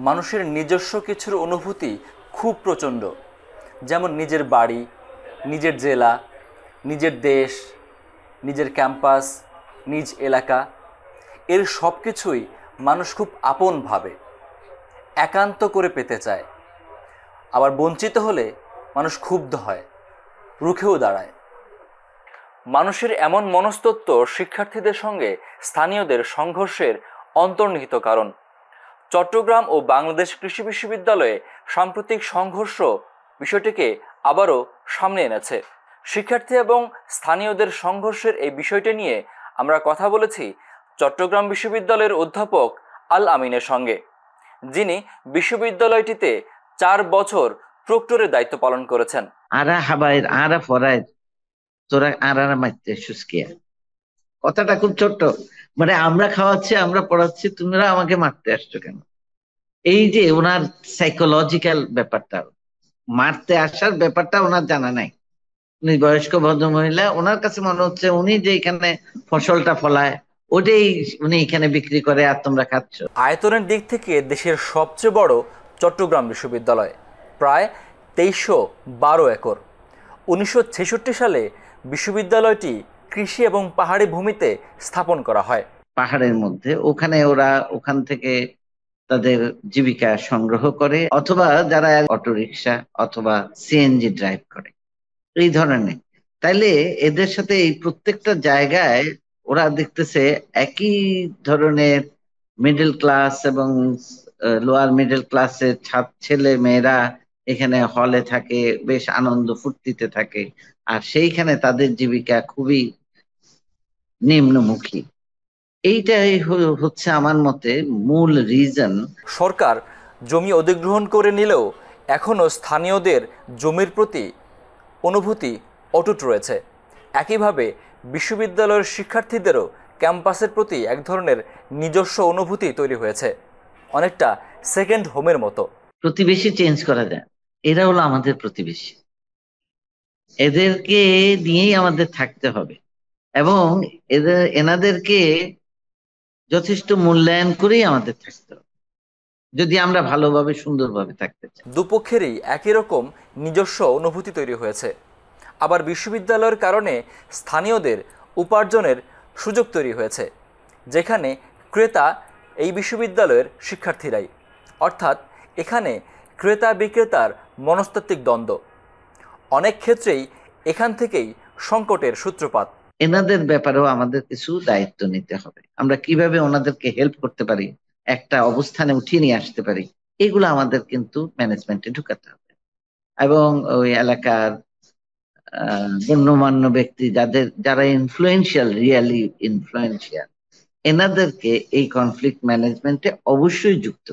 মানুষের নিজস্ব কিছুর অনুভূতি খুব প্রচণ্ড, যেমন নিজের বাড়ি, নিজের জেলা, নিজের দেশ, নিজের ক্যাম্পাস, নিজ এলাকা, এর সব কিছুই মানুষ খুব আপন ভাবে, একান্ত করে পেতে চায়। আবার বঞ্চিত হলে মানুষ ক্ষুব্ধ হয়, রুখেও দাঁড়ায়। মানুষের এমন মনস্তত্ত্ব শিক্ষার্থীদের সঙ্গে স্থানীয়দের সংঘর্ষের অন্তর্নিহিত কারণ। চট্টগ্রাম ও বাংলাদেশ কৃষি বিশ্ববিদ্যালয়ে সাম্প্রতিক সংঘর্ষ বিষয়টিকে আবারও সামনে এনেছে। শিক্ষার্থী এবং স্থানীয়দের সংঘর্ষের এই বিষয়টি নিয়ে আমরা কথা বলেছি চট্টগ্রাম বিশ্ববিদ্যালয়ের অধ্যাপক আল আমিনের সঙ্গে, যিনি বিশ্ববিদ্যালয়টিতে 4 বছর প্রক্টরের দায়িত্ব পালন করেছেন। আরা হাবাইর আরা ফরাইর তোরা আরা মাইতে সুস্কিয়া, কথাটা খুব ছোট্ট। মানে আমরা খাওয়াচ্ছি, আমরা পড়াচ্ছি, তোমরা আমাকে মারতে আসছো কেন? এই যে ওনার সাইকোলজিক্যাল ব্যাপারটা, মারতে আসার ব্যাপারটা ওনার জানা নাই। উনি বয়স্ক ভদ্রমহিলা, ওনার কাছে মনে হচ্ছে উনি যে এখানে ফসলটা ফলায় ওটাই উনি এখানে বিক্রি করে আর তোমরা খাচ্ছ। আয়তনের দিক থেকে দেশের সবচেয়ে বড় চট্টগ্রাম বিশ্ববিদ্যালয়, প্রায় 2312 একর। 1966 সালে বিশ্ববিদ্যালয়টি কৃষি এবং পাহাড়ি ভূমিতে স্থাপন করা হয়। পাহাড়ের মধ্যে ওখানে ওরা ওখান থেকে তাদের জীবিকা সংগ্রহ করে, অথবা যারা অটোরিকশা অথবা সিএনজি ড্রাইভ করে এই ধরনের। তাইলে এদের সাথে এই প্রত্যেকটা জায়গায় ওরা দেখতেছে একই ধরনের মিডল ক্লাস এবং লোয়ার মিডল ক্লাসের ছেলে মেয়েরা এখানে হলে থাকে, বেশ আনন্দ ফুর্তিতে থাকে, আর সেইখানে তাদের জীবিকা খুবই নিম্নমুখী। এইটাই হচ্ছে আমার মতে মূল রিজন। সরকার জমি অধিগ্রহণ করে নিলেও এখনও স্থানীয়দের জমির প্রতি অনুভূতি অটুট রয়েছে। একইভাবে বিশ্ববিদ্যালয়ের শিক্ষার্থীদেরও ক্যাম্পাসের প্রতি এক ধরনের নিজস্ব অনুভূতি তৈরি হয়েছে, অনেকটা সেকেন্ড হোমের মতো। প্রতিবেশী চেঞ্জ করা যায়, এরা হলো আমাদের প্রতিবেশী, এদেরকে নিয়েই আমাদের থাকতে হবে এবং এনাদেরকে যথেষ্ট মূল্যায়ন করেই আমাদের থাকতে হবে যদি আমরা ভালোভাবে সুন্দরভাবে থাকতে চাই। দুপক্ষেরই একই রকম নিজস্ব অনুভূতি তৈরি হয়েছে। আবার বিশ্ববিদ্যালয়ের কারণে স্থানীয়দের উপার্জনের সুযোগ তৈরি হয়েছে, যেখানে ক্রেতা এই বিশ্ববিদ্যালয়ের শিক্ষার্থীরাই। অর্থাৎ এখানে ক্রেতা বিক্রেতার মনস্তাত্ত্বিক দ্বন্দ্ব। অনেক ক্ষেত্রেই এখান থেকেই সংকটের সূত্রপাত। এনাদের ব্যাপারেও আমাদের কিছু দায়িত্ব নিতে হবে, আমরা কিভাবে ওনাদেরকে হেল্প করতে পারি, একটা অবস্থানে উঠিয়ে নিয়ে আসতে পারি, এগুলো আমাদের কিন্তু ম্যানেজমেন্টে ঢুকাতে হবে। এবং ওই এলাকার গণ্যমান্য ব্যক্তি যারা ইনফ্লুয়েন্সিয়াল, রিয়েলি ইনফ্লুয়েন্সিয়াল, এনাদেরকে এই কনফ্লিক্ট ম্যানেজমেন্টে অবশ্যই যুক্ত